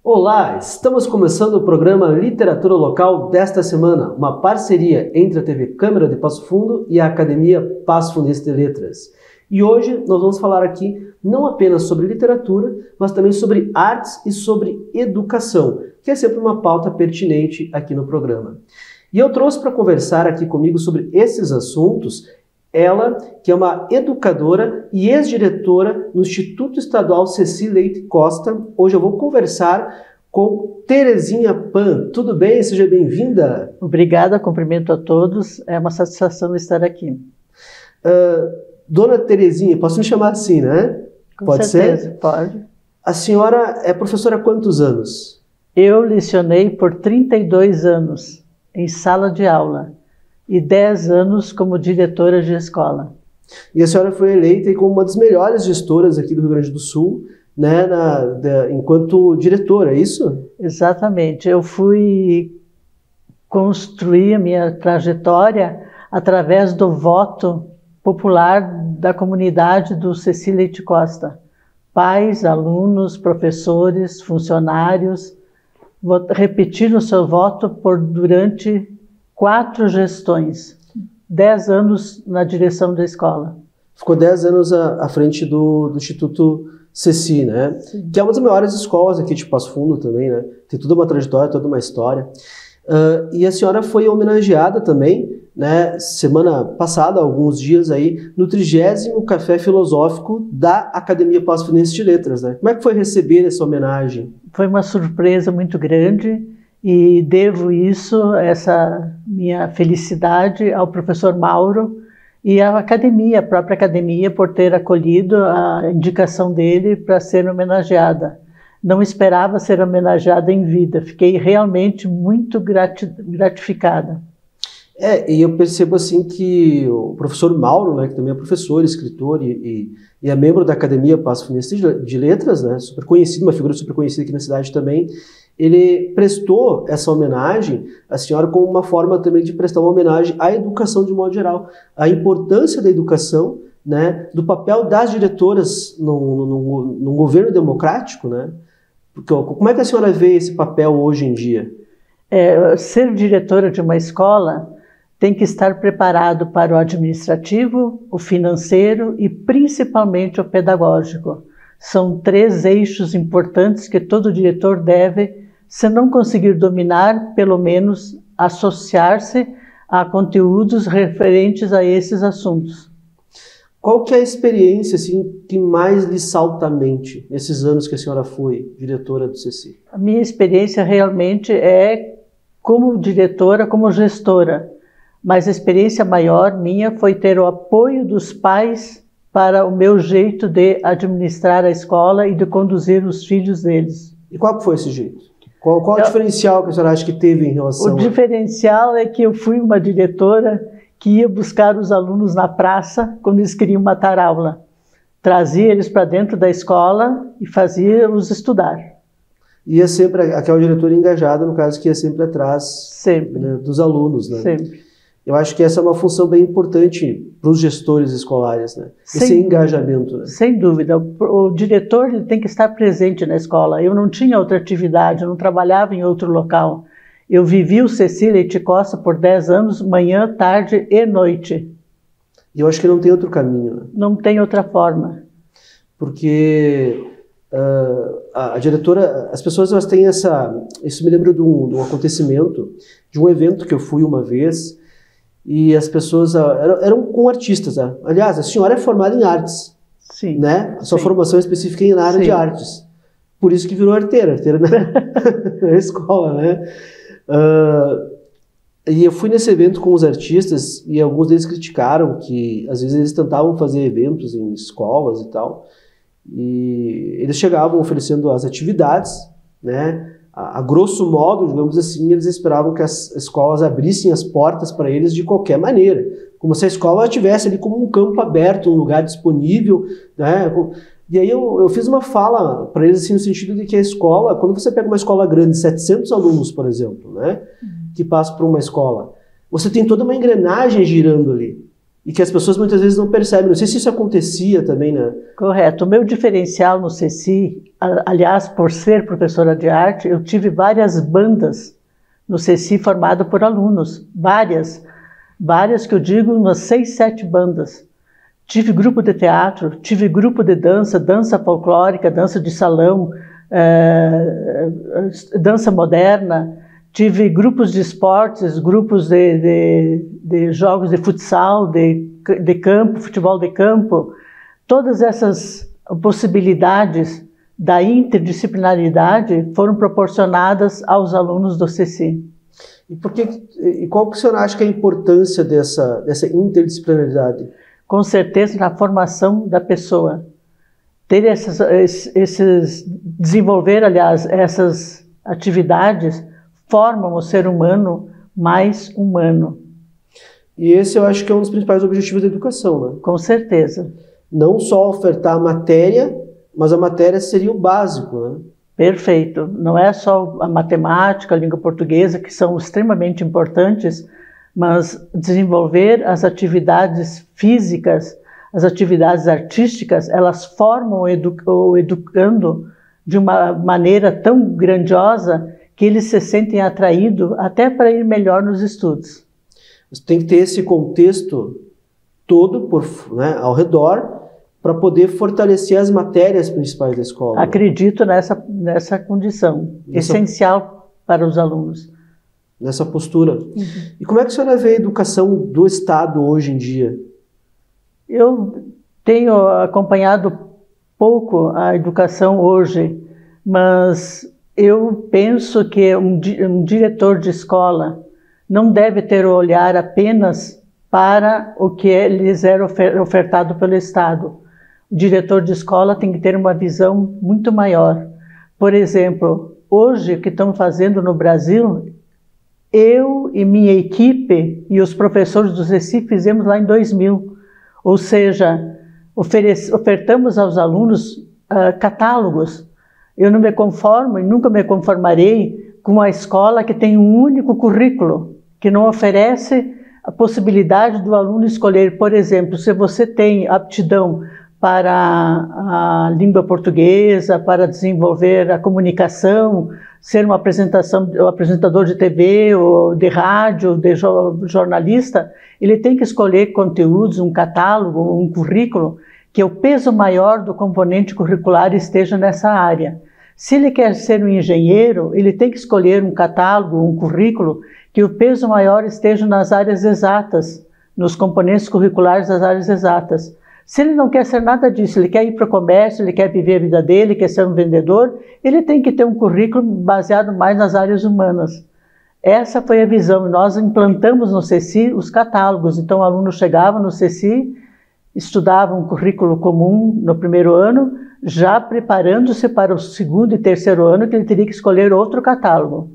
Olá, estamos começando o programa Literatura Local desta semana, uma parceria entre a TV Câmara de Passo Fundo e a Academia Passo Fundense de Letras. E hoje nós vamos falar aqui não apenas sobre literatura, mas também sobre artes e sobre educação, que é sempre uma pauta pertinente aqui no programa. E eu trouxe para conversar aqui comigo sobre esses assuntos ela, que é uma educadora e ex-diretora no Instituto Estadual Ceci Leite Costa. Hoje eu vou conversar com Terezinha Pan. Tudo bem? Seja bem-vinda. Obrigada, cumprimento a todos. É uma satisfação estar aqui. Dona Terezinha, posso me chamar assim, né? Com certeza, pode. A senhora é professora há quantos anos? Eu lecionei por 32 anos em sala de aula e 10 anos como diretora de escola. E a senhora foi eleita como uma das melhores gestoras aqui do Rio Grande do Sul, né, enquanto diretora, é isso? Exatamente. Eu fui construir a minha trajetória através do voto popular da comunidade do Ceci Leite Costa. Pais, alunos, professores, funcionários repetiram o seu voto durante 4 gestões, 10 anos na direção da escola. Ficou 10 anos à frente do Instituto Ceci, né? Sim. Que é uma das maiores escolas aqui de Passo Fundo também, né? Tem toda uma trajetória, toda uma história. E a senhora foi homenageada também, né, semana passada, alguns dias aí, no 30º Café Filosófico da Academia Passo Fundense de Letras, né? Como é que foi receber essa homenagem? Foi uma surpresa muito grande. E devo essa minha felicidade ao professor Mauro e à academia, a própria academia, por ter acolhido a indicação dele para ser homenageada. Não esperava ser homenageada em vida, fiquei realmente muito gratificada. E eu percebo assim que o professor Mauro, né, que também é professor, escritor e é membro da Academia Passo Fundense de Letras, né, super conhecido, uma figura super conhecida aqui na cidade também, ele prestou essa homenagem à senhora como uma forma também de prestar uma homenagem à educação de modo geral, à importância da educação, né, do papel das diretoras num governo democrático, né? Porque, como é que a senhora vê esse papel hoje em dia? Ser diretora de uma escola tem que estar preparado para o administrativo, o financeiro e principalmente o pedagógico. São 3 eixos importantes que todo diretor deve, se não conseguir dominar, pelo menos associar-se a conteúdos referentes a esses assuntos. Qual que é a experiência assim, que mais lhe salta à mente nesses anos que a senhora foi diretora do Ceci? A minha experiência realmente é como diretora, como gestora, mas a experiência maior minha foi ter o apoio dos pais para o meu jeito de administrar a escola e de conduzir os filhos deles. E qual foi esse jeito? Qual o diferencial que a senhora acha que teve em relação O diferencial é que eu fui uma diretora que ia buscar os alunos na praça quando eles queriam matar aula. Trazia eles para dentro da escola e fazia-os estudar. Ia sempre aquela diretora engajada, no caso, que ia sempre atrás né, dos alunos, né? Sempre. Eu acho que essa é uma função bem importante para os gestores escolares, né? Esse engajamento. Né? Sem dúvida. O diretor ele tem que estar presente na escola. Eu não tinha outra atividade, eu não trabalhava em outro local. Eu vivi o Ceci Leite Costa por 10 anos, manhã, tarde e noite. E eu acho que não tem outro caminho. Né? Não tem outra forma. Porque a diretora, as pessoas elas têm isso me lembra de um acontecimento, de um evento que eu fui uma vez, e as pessoas eram com artistas. Né? Aliás, a senhora é formada em artes. Sim. Né? A sua formação específica é na área de artes. Por isso que virou arteira na escola, né? E eu fui nesse evento com os artistas e alguns deles criticaram que às vezes eles tentavam fazer eventos em escolas e tal, e eles chegavam oferecendo as atividades, né? A grosso modo, digamos assim, eles esperavam que as escolas abrissem as portas para eles de qualquer maneira, como se a escola estivesse ali como um campo aberto, um lugar disponível, né? E aí eu fiz uma fala para eles assim, no sentido de que a escola, quando você pega uma escola grande, 700 alunos, por exemplo, né, que passam por uma escola, você tem toda uma engrenagem girando ali, e que as pessoas muitas vezes não percebem. Não sei se isso acontecia também, né? Correto. O meu diferencial no CECI, aliás, por ser professora de arte, eu tive várias bandas no CECI formado por alunos. Várias que eu digo, umas 6, 7 bandas. Tive grupo de teatro, tive grupo de dança, dança folclórica, dança de salão, dança moderna. Tive grupos de esportes, grupos de jogos de futsal, de campo, futebol de campo. Todas essas possibilidades da interdisciplinaridade foram proporcionadas aos alunos do CECI. E qual que o senhor acha que é a importância dessa interdisciplinaridade? Com certeza na formação da pessoa. Desenvolver, aliás, essas atividades formam o ser humano mais humano. E esse eu acho que é um dos principais objetivos da educação, né? Com certeza. Não só ofertar a matéria, mas a matéria seria o básico, né? Perfeito. Não é só a matemática, a língua portuguesa, que são extremamente importantes, mas desenvolver as atividades físicas, as atividades artísticas, elas formam o educando de uma maneira tão grandiosa que eles se sentem atraídos até para ir melhor nos estudos. Você tem que ter esse contexto todo ao redor para poder fortalecer as matérias principais da escola. Acredito nessa condição, essencial para os alunos. Nessa postura. Uhum. E como é que a senhora vê a educação do Estado hoje em dia? Eu tenho acompanhado pouco a educação hoje, mas eu penso que um diretor de escola não deve ter o olhar apenas para o que lhes era ofertado pelo Estado. O diretor de escola tem que ter uma visão muito maior. Por exemplo, hoje o que estamos fazendo no Brasil, eu e minha equipe e os professores do CECI fizemos lá em 2000. Ou seja, ofertamos aos alunos catálogos. Eu não me conformo e nunca me conformarei com uma escola que tem um único currículo, que não oferece a possibilidade do aluno escolher. Por exemplo, se você tem aptidão para a língua portuguesa, para desenvolver a comunicação, ser um apresentador de TV ou de rádio, de jornalista, ele tem que escolher conteúdos, um catálogo, um currículo, que o peso maior do componente curricular esteja nessa área. Se ele quer ser um engenheiro, ele tem que escolher um catálogo, um currículo, que o peso maior esteja nas áreas exatas, nos componentes curriculares das áreas exatas. Se ele não quer ser nada disso, ele quer ir para o comércio, ele quer viver a vida dele, quer ser um vendedor, ele tem que ter um currículo baseado mais nas áreas humanas. Essa foi a visão. Nós implantamos no CECI os catálogos. Então o aluno chegava no CECI, estudava um currículo comum no primeiro ano, já preparando-se para o segundo e terceiro ano, que ele teria que escolher outro catálogo.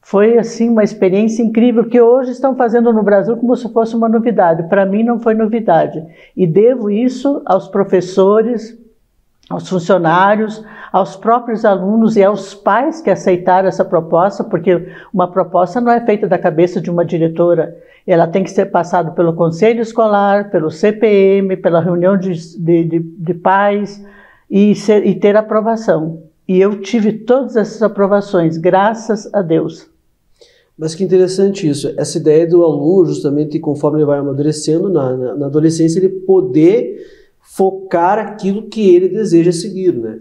Foi, assim, uma experiência incrível, que hoje estão fazendo no Brasil como se fosse uma novidade. Para mim não foi novidade. E devo isso aos professores, aos funcionários, aos próprios alunos e aos pais que aceitaram essa proposta, porque uma proposta não é feita da cabeça de uma diretora. Ela tem que ser passada pelo conselho escolar, pelo CPM, pela reunião de pais e ter aprovação. E eu tive todas essas aprovações, graças a Deus. Mas que interessante isso, essa ideia do aluno, justamente, conforme ele vai amadurecendo na adolescência, ele poder focar aquilo que ele deseja seguir, né?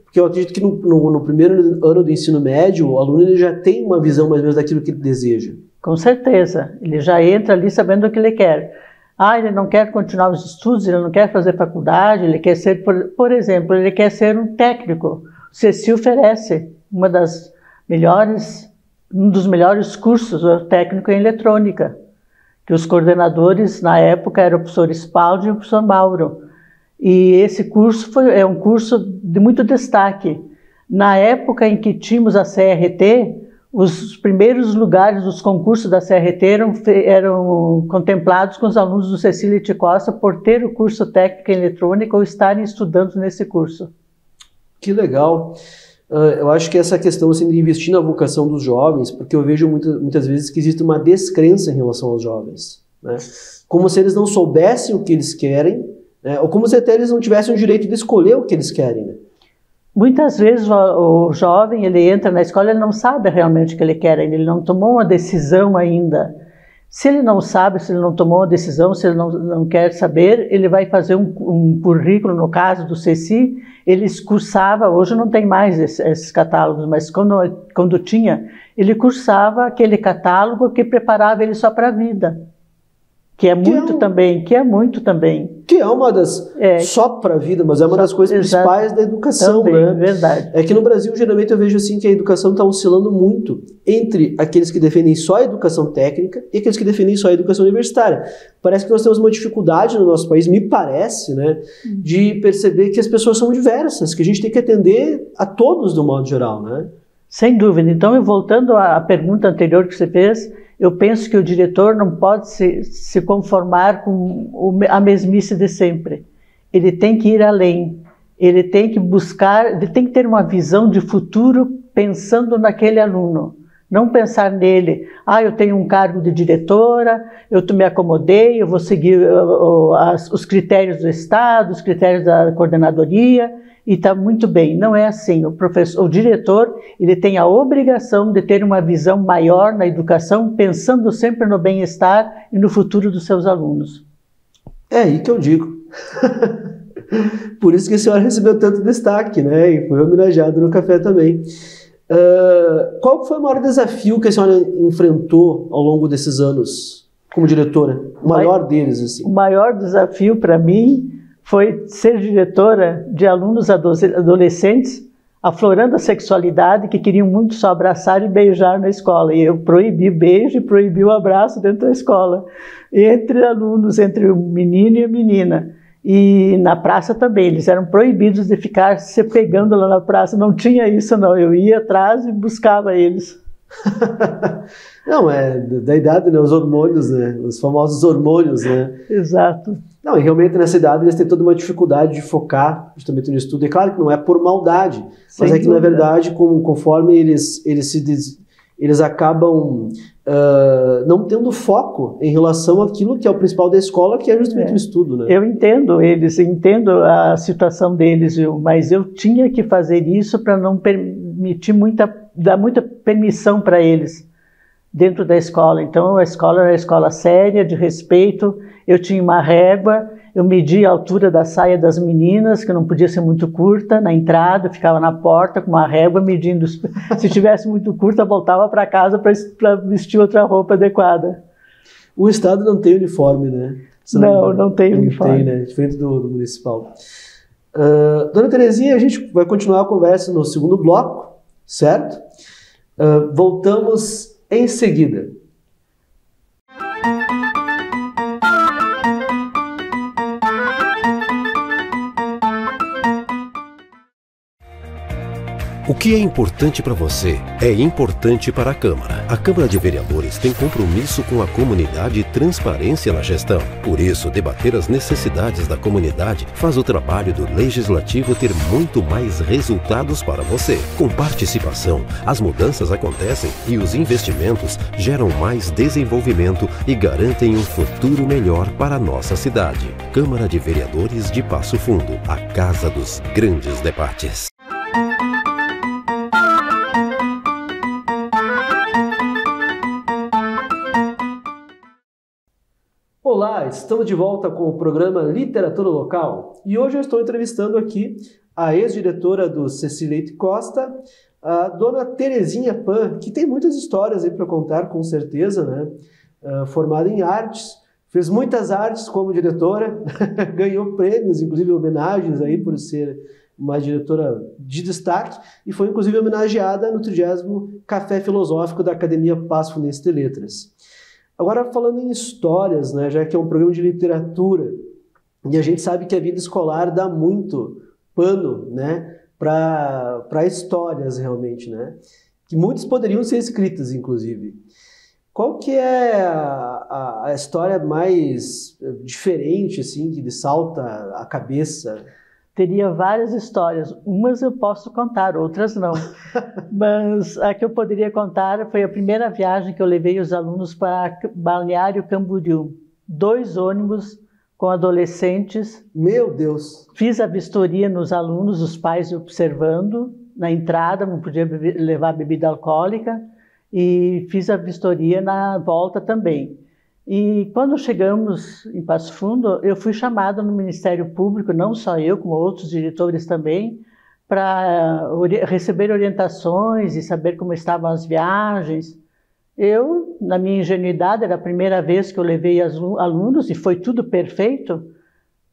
Porque eu acredito que no primeiro ano do ensino médio, o aluno ele já tem uma visão mais ou menos daquilo que ele deseja. Com certeza, ele já entra ali sabendo o que ele quer. Ele não quer continuar os estudos, ele não quer fazer faculdade, ele quer ser, por exemplo, ele quer ser um técnico. O CECI oferece um dos melhores cursos, o técnico em eletrônica, que os coordenadores na época eram o professor Spaldi e o professor Mauro. E esse curso é um curso de muito destaque. Na época em que tínhamos a CRT, os primeiros lugares dos concursos da CRT eram contemplados com os alunos do Cecília de Costa por ter o curso técnico em eletrônica ou estarem estudando nesse curso. Que legal! Eu acho que essa questão assim, de investir na vocação dos jovens, porque eu vejo muitas vezes que existe uma descrença em relação aos jovens. né? Como se eles não soubessem o que eles querem, né? Ou como se até eles não tivessem o direito de escolher o que eles querem, né? Muitas vezes o jovem, ele entra na escola, ele não sabe realmente o que ele quer, ele não tomou uma decisão ainda. Se ele não sabe, se ele não tomou uma decisão, se ele não quer saber, ele vai fazer um currículo, no caso do CECI, ele cursava, hoje não tem mais esses catálogos, mas quando tinha, ele cursava aquele catálogo que preparava ele só para a vida. Que é muito também. Que é uma das... Só para a vida, mas é uma das coisas principais da educação, também, né? Verdade. É que no Brasil, geralmente, eu vejo assim que a educação está oscilando muito entre aqueles que defendem só a educação técnica e aqueles que defendem só a educação universitária. Parece que nós temos uma dificuldade no nosso país, me parece, né? De perceber que as pessoas são diversas, que a gente tem que atender a todos, do modo geral, né? Sem dúvida. Então, voltando à pergunta anterior que você fez, eu penso que o diretor não pode se conformar com a mesmice de sempre. Ele tem que ir além, ele tem que buscar, ele tem que ter uma visão de futuro pensando naquele aluno. Não pensar nele, eu tenho um cargo de diretora, eu me acomodei, eu vou seguir os critérios do Estado, os critérios da coordenadoria, e está muito bem. Não é assim. O diretor, ele tem a obrigação de ter uma visão maior na educação, pensando sempre no bem-estar e no futuro dos seus alunos. É aí que eu digo. Por isso que a senhora recebeu tanto destaque, né? E foi homenageado no café também. Qual foi o maior desafio que a senhora enfrentou ao longo desses anos como diretora? O maior deles, assim. O maior desafio para mim foi ser diretora de alunos adolescentes aflorando a sexualidade, que queriam muito só abraçar e beijar na escola. E eu proibi beijo e proibi o abraço dentro da escola, entre alunos, entre o menino e a menina. E na praça também, eles eram proibidos de ficar se pegando lá na praça. Não tinha isso, não. Eu ia atrás e buscava eles. Não, da idade, né? Os hormônios, né? Os famosos hormônios, né? Exato. Não, e realmente nessa idade eles têm toda uma dificuldade de focar justamente no estudo. É claro que não é por maldade, mas é que na verdade, conforme eles acabam não tendo foco em relação àquilo que é o principal da escola, que é justamente o estudo, né? Eu entendo eles, entendo a situação deles, mas eu tinha que fazer isso para não permitir dar muita permissão para eles dentro da escola. Então a escola era uma escola séria, de respeito. Eu tinha uma régua, eu media a altura da saia das meninas, que não podia ser muito curta, na entrada, eu ficava na porta com uma régua medindo. Se tivesse muito curta, eu voltava para casa para vestir outra roupa adequada. O Estado não tem uniforme, né? Não tem uniforme. Tem, né? Diferente do municipal. Dona Terezinha, a gente vai continuar a conversa no segundo bloco, certo? Voltamos em seguida. O que é importante para você é importante para a Câmara. A Câmara de Vereadores tem compromisso com a comunidade e transparência na gestão. Por isso, debater as necessidades da comunidade faz o trabalho do Legislativo ter muito mais resultados para você. Com participação, as mudanças acontecem e os investimentos geram mais desenvolvimento e garantem um futuro melhor para a nossa cidade. Câmara de Vereadores de Passo Fundo, a casa dos grandes debates. Olá, estamos de volta com o programa Literatura Local e hoje eu estou entrevistando aqui a ex-diretora do CECI Leite Costa, a dona Terezinha Pan, que tem muitas histórias aí para contar, com certeza, né? Formada em artes, fez muitas artes como diretora, ganhou prêmios, inclusive homenagens aí por ser uma diretora de destaque e foi inclusive homenageada no 30º Café Filosófico da Academia Passo Fundense de Letras. Agora, falando em histórias, né, já que é um programa de literatura, e a gente sabe que a vida escolar dá muito pano, né, para histórias realmente, né, que muitas poderiam ser escritas, inclusive. Qual que é a história mais diferente, assim, que lhe salta a cabeça? Teria várias histórias, umas eu posso contar, outras não. Mas a que eu poderia contar foi a primeira viagem que eu levei os alunos para Balneário Camboriú. 2 ônibus com adolescentes. Meu Deus! Fiz a vistoria nos alunos, os pais observando na entrada, não podia levar bebida alcoólica, e fiz a vistoria na volta também. E quando chegamos em Passo Fundo, eu fui chamada no Ministério Público, não só eu, como outros diretores também, para receber orientações e saber como estavam as viagens. Eu, na minha ingenuidade, era a primeira vez que eu levei alunos e foi tudo perfeito,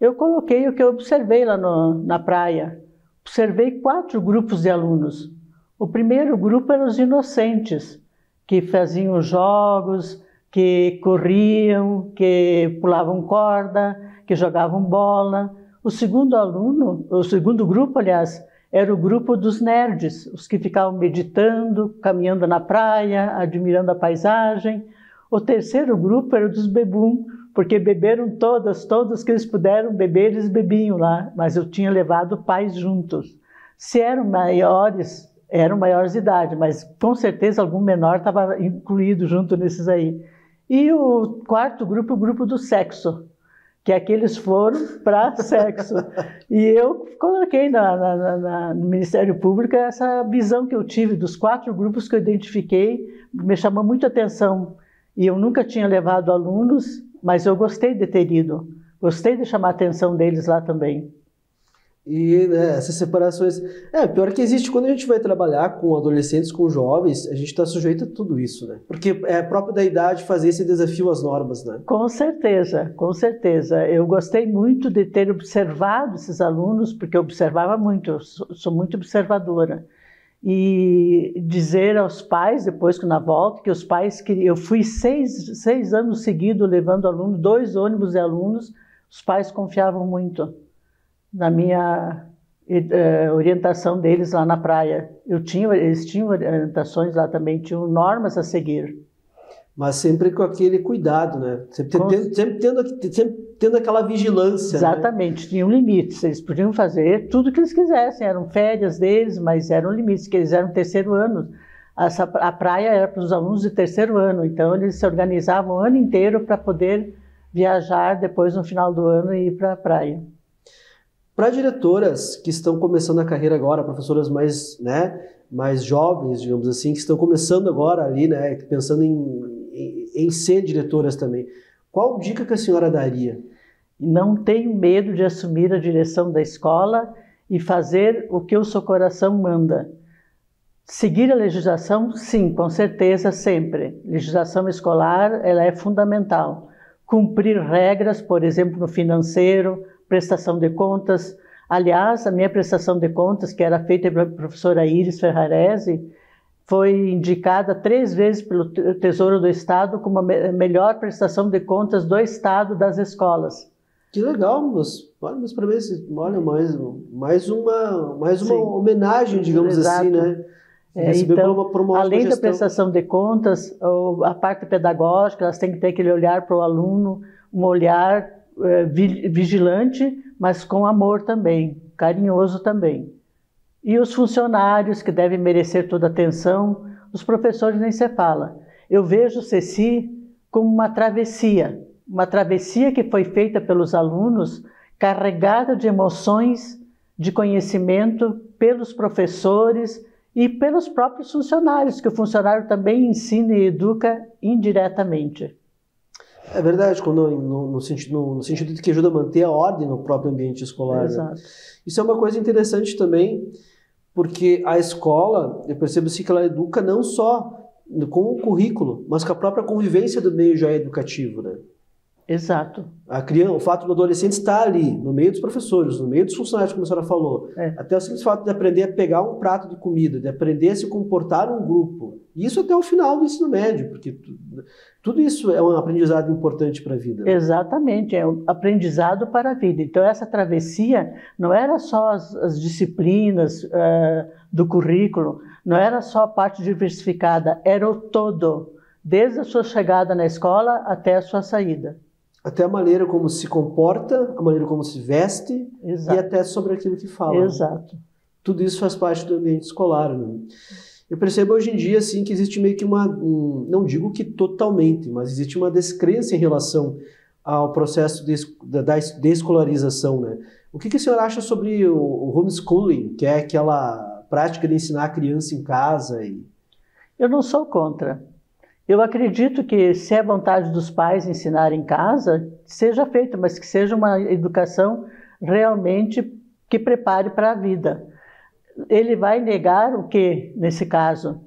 eu coloquei o que eu observei lá na praia. Observei 4 grupos de alunos. O primeiro grupo eram os inocentes, que faziam jogos, que corriam, que pulavam corda, que jogavam bola. O segundo grupo, aliás, era o grupo dos nerds, os que ficavam meditando, caminhando na praia, admirando a paisagem. O terceiro grupo era dos bebum, porque beberam todos que eles puderam beber, eles bebiam lá, mas eu tinha levado pais juntos. Se eram maiores de idade, mas com certeza algum menor estava incluído junto nesses aí. E o quarto grupo, o grupo do sexo, que aqueles foram para sexo. E eu coloquei no Ministério Público essa visão que eu tive dos 4 grupos que eu identifiquei, me chamou muita atenção. E eu nunca tinha levado alunos, mas eu gostei de ter ido. Gostei de chamar a atenção deles lá também. E né, essas separações... pior que existe quando a gente vai trabalhar com adolescentes, com jovens, a gente está sujeito a tudo isso, né? Porque é próprio da idade fazer esse desafio às normas, né? Com certeza, com certeza. Eu gostei muito de ter observado esses alunos, porque eu observava muito, eu sou muito observadora. E dizer aos pais, depois que na volta, que os pais queriam... Eu fui 6 anos seguidos levando alunos, 2 ônibus de alunos, os pais confiavam muito na minha orientação deles lá na praia. Eles tinham orientações lá também, tinham normas a seguir. Mas sempre com aquele cuidado, né? Sempre tendo aquela vigilância. Exatamente, né? Tinham limites, eles podiam fazer tudo o que eles quisessem, eram férias deles, mas eram limites, que eles eram 3º ano. A praia era para os alunos de 3º ano, então eles se organizavam o ano inteiro para poder viajar depois no final do ano e ir para a praia. Para diretoras que estão começando a carreira agora, professoras mais jovens, digamos assim, que estão começando agora ali, né, pensando em ser diretoras também, qual dica que a senhora daria? Não tenho medo de assumir a direção da escola e fazer o que o seu coração manda. Seguir a legislação, sim, com certeza, sempre. Legislação escolar, ela é fundamental. Cumprir regras, por exemplo, no financeiro, prestação de contas. Aliás, a minha prestação de contas, que era feita pela professora Iris Ferrarese, foi indicada 3 vezes pelo Tesouro do Estado como a melhor prestação de contas do Estado das escolas. Que legal, mas parabéns, olha, mais uma homenagem, digamos assim, né? Então, além da prestação de contas, a parte pedagógica, elas têm que ter aquele olhar para o aluno, um olhar vigilante, mas com amor também, carinhoso também. E os funcionários, que devem merecer toda a atenção, os professores nem se fala. Eu vejo o CECI como uma travessia que foi feita pelos alunos, carregada de emoções, de conhecimento pelos professores e pelos próprios funcionários, que o funcionário também ensina e educa indiretamente. É verdade, no sentido de que ajuda a manter a ordem no próprio ambiente escolar. Exato. Né? Isso é uma coisa interessante também, porque a escola, eu percebo assim, que ela educa não só com o currículo, mas com a própria convivência do meio já educativo, né? Exato. O fato do adolescente estar ali, no meio dos professores, no meio dos funcionários, como a senhora falou, até o simples fato de aprender a pegar um prato de comida, de aprender a se comportar num grupo, isso até o final do ensino médio, porque tudo isso é um aprendizado importante para a vida. Né? Exatamente, é um aprendizado para a vida. Então essa travessia não era só as disciplinas do currículo, não era só a parte diversificada, era o todo, desde a sua chegada na escola até a sua saída. Até a maneira como se comporta, a maneira como se veste. Exato. E até sobre aquilo que fala. Exato. Tudo isso faz parte do ambiente escolar. Né? Eu percebo hoje em dia assim, que existe meio que não digo que totalmente, mas existe uma descrença em relação ao processo da descolarização, né? O que a senhora acha sobre o homeschooling, que é aquela prática de ensinar a criança em casa? Eu não sou contra. Eu acredito que se é vontade dos pais ensinar em casa, seja feito, mas que seja uma educação realmente que prepare para a vida. Ele vai negar o quê, nesse caso?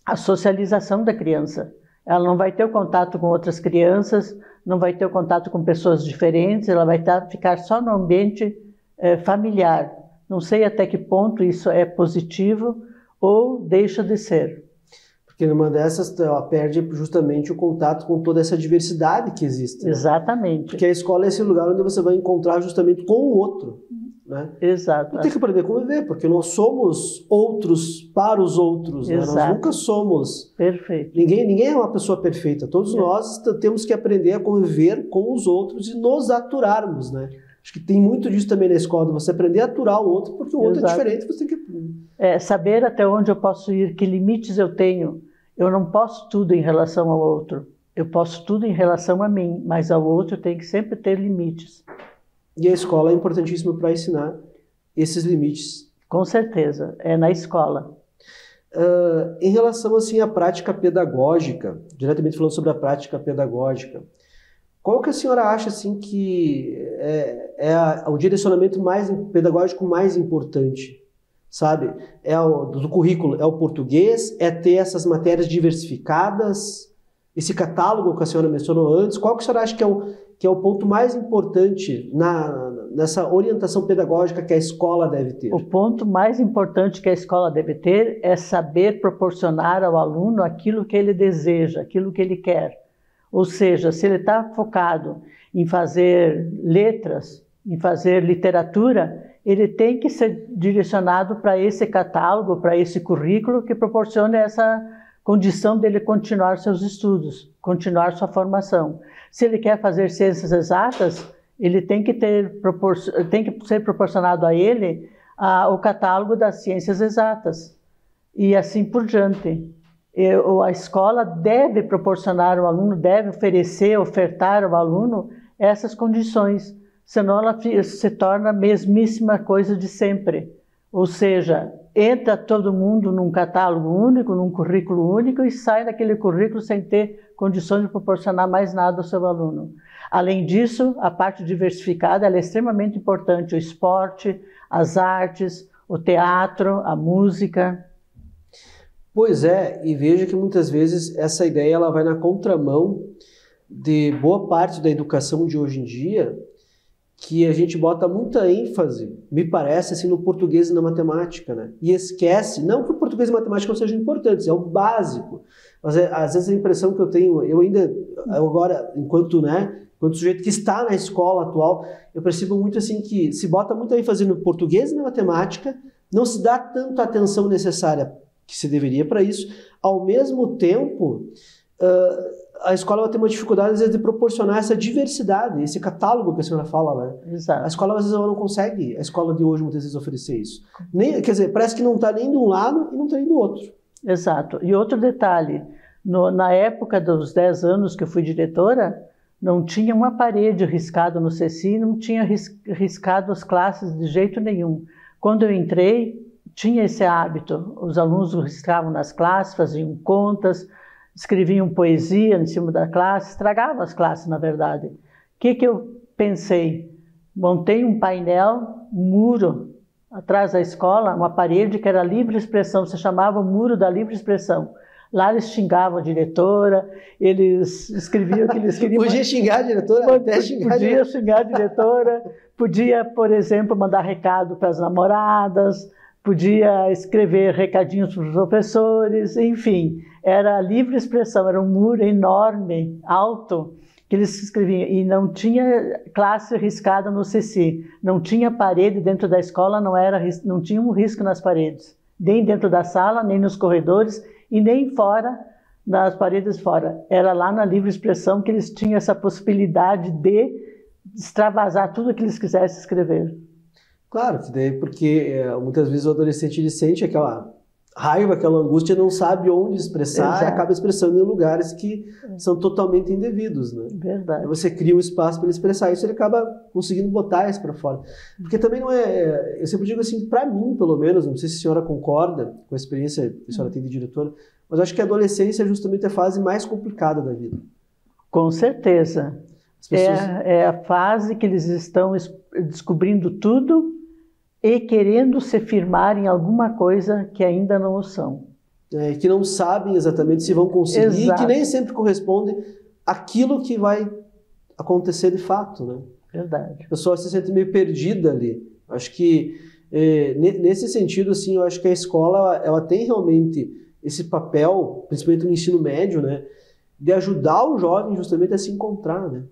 A socialização da criança. Ela não vai ter o contato com outras crianças, não vai ter o contato com pessoas diferentes, ela vai ficar só no ambiente familiar. Não sei até que ponto isso é positivo ou deixa de ser. Porque numa dessas ela perde justamente o contato com toda essa diversidade que existe. Né? Exatamente. Porque a escola é esse lugar onde você vai encontrar justamente com o outro. Né? Exato. Tem que aprender a conviver, porque nós somos outros para os outros. Né? Nós nunca somos. Perfeito. Ninguém é uma pessoa perfeita. Todos nós temos que aprender a conviver com os outros e nos aturarmos. Né? Acho que tem muito disso também na escola, de você aprender a aturar o outro, porque o outro é diferente, você tem que... saber até onde eu posso ir, que limites eu tenho. Eu não posso tudo em relação ao outro. Eu posso tudo em relação a mim, mas ao outro tem que sempre ter limites. E a escola é importantíssima para ensinar esses limites. Com certeza, é na escola. Em relação assim, à prática pedagógica, diretamente falando sobre a prática pedagógica, qual que a senhora acha assim, que é o direcionamento pedagógico mais importante? Sabe? Do currículo, é o português, é ter essas matérias diversificadas, esse catálogo que a senhora mencionou antes, qual que a senhora acha que é o ponto mais importante nessa orientação pedagógica que a escola deve ter? O ponto mais importante que a escola deve ter é saber proporcionar ao aluno aquilo que ele deseja, aquilo que ele quer. Ou seja, se ele está focado em fazer letras, em fazer literatura, ele tem que ser direcionado para esse catálogo, para esse currículo que proporciona essa condição dele continuar seus estudos, continuar sua formação. Se ele quer fazer ciências exatas, ele tem que ser proporcionado a ele o catálogo das ciências exatas e assim por diante. A escola deve proporcionar ao aluno, deve ofertar ao aluno essas condições, senão ela se torna a mesmíssima coisa de sempre. Ou seja, entra todo mundo num catálogo único, num currículo único e sai daquele currículo sem ter condições de proporcionar mais nada ao seu aluno. Além disso, a parte diversificada ela é extremamente importante, o esporte, as artes, o teatro, a música. Pois é, e veja que muitas vezes essa ideia ela vai na contramão de boa parte da educação de hoje em dia, que a gente bota muita ênfase, me parece, assim, no português e na matemática, né? E esquece, não que o português e a matemática não sejam importantes, é o básico. Mas às vezes a impressão que eu tenho, eu agora, enquanto sujeito que está na escola atual, eu percebo muito assim que se bota muita ênfase no português e na matemática, não se dá tanta atenção necessária que se deveria para isso. Ao mesmo tempo, a escola vai ter uma dificuldade, às vezes, de proporcionar essa diversidade, esse catálogo que a senhora fala, né? Exato. A escola, às vezes, ela não consegue, a escola de hoje, muitas vezes, oferecer isso. Quer dizer, parece que não está nem de um lado e não está nem do outro. Exato. E outro detalhe, na época dos 10 anos que eu fui diretora, não tinha uma parede riscada no CECI, não tinha riscado as classes de jeito nenhum. Quando eu entrei, tinha esse hábito, os alunos riscavam nas classes, faziam contas, escreviam poesia em cima da classe, estragavam as classes, na verdade. O que eu pensei? Montei um painel, um muro, atrás da escola, uma parede que era livre expressão, se chamava o Muro da Livre Expressão. Lá eles xingavam a diretora, eles escreviam o que eles queriam. Podia xingar a diretora? Podia xingar a diretora, podia, por exemplo, mandar recado para as namoradas, podia escrever recadinhos para os professores, enfim, era livre expressão, era um muro enorme, alto, que eles escreviam, e não tinha classe riscada no CECI, não tinha parede dentro da escola, não tinha um risco nas paredes, nem dentro da sala, nem nos corredores, e nem fora, nas paredes fora. Era lá na livre expressão que eles tinham essa possibilidade de extravasar tudo que eles quisessem escrever. Claro, porque muitas vezes o adolescente ele sente raiva, aquela angústia, não sabe onde expressar. Exato. E acaba expressando em lugares que são totalmente indevidos, né? Verdade. Aí você cria um espaço para ele expressar isso, ele acaba conseguindo botar isso para fora. Porque também não é... Eu sempre digo assim, para mim, pelo menos, não sei se a senhora concorda com a experiência que a senhora tem de diretora, mas eu acho que a adolescência é justamente a fase mais complicada da vida. Com certeza. As pessoas... É a fase que eles estão descobrindo tudo e querendo se firmar em alguma coisa que ainda não o são. Que não sabem exatamente se vão conseguir, Exato. e que nem sempre corresponde àquilo que vai acontecer de fato, né? Verdade. A pessoa se sente meio perdida ali. Acho que, nesse sentido, assim, eu acho que a escola ela tem realmente esse papel, principalmente no ensino médio, né, de ajudar o jovem justamente a se encontrar, né?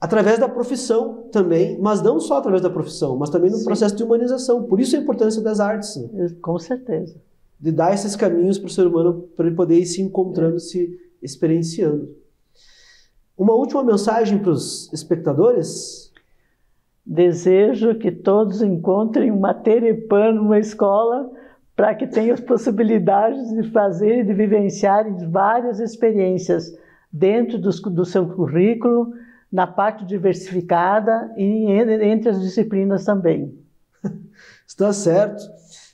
Através da profissão também, mas não só através da profissão, mas também no Sim. processo de humanização. Por isso a importância das artes, né? Com certeza. De dar esses caminhos para o ser humano, para ele poder ir se encontrando, se experienciando. Uma última mensagem para os espectadores? Desejo que todos encontrem uma terepã numa escola para que tenham as possibilidades de fazer e de vivenciar várias experiências dentro do seu currículo, na parte diversificada e entre as disciplinas também. Está certo.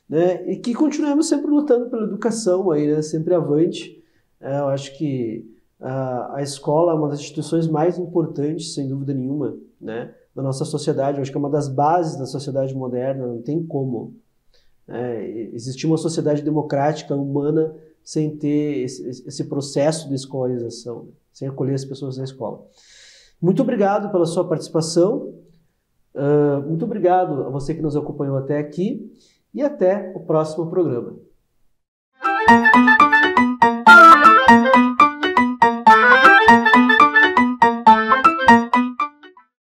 Né? E que continuemos sempre lutando pela educação, aí, né? Sempre avante. Eu acho que a escola é uma das instituições mais importantes, sem dúvida nenhuma, né, da nossa sociedade. Eu acho que é uma das bases da sociedade moderna, não tem como existir uma sociedade democrática, humana, sem ter esse processo de escolarização, né? Sem acolher as pessoas na escola. Muito obrigado pela sua participação, muito obrigado a você que nos acompanhou até aqui, e até o próximo programa.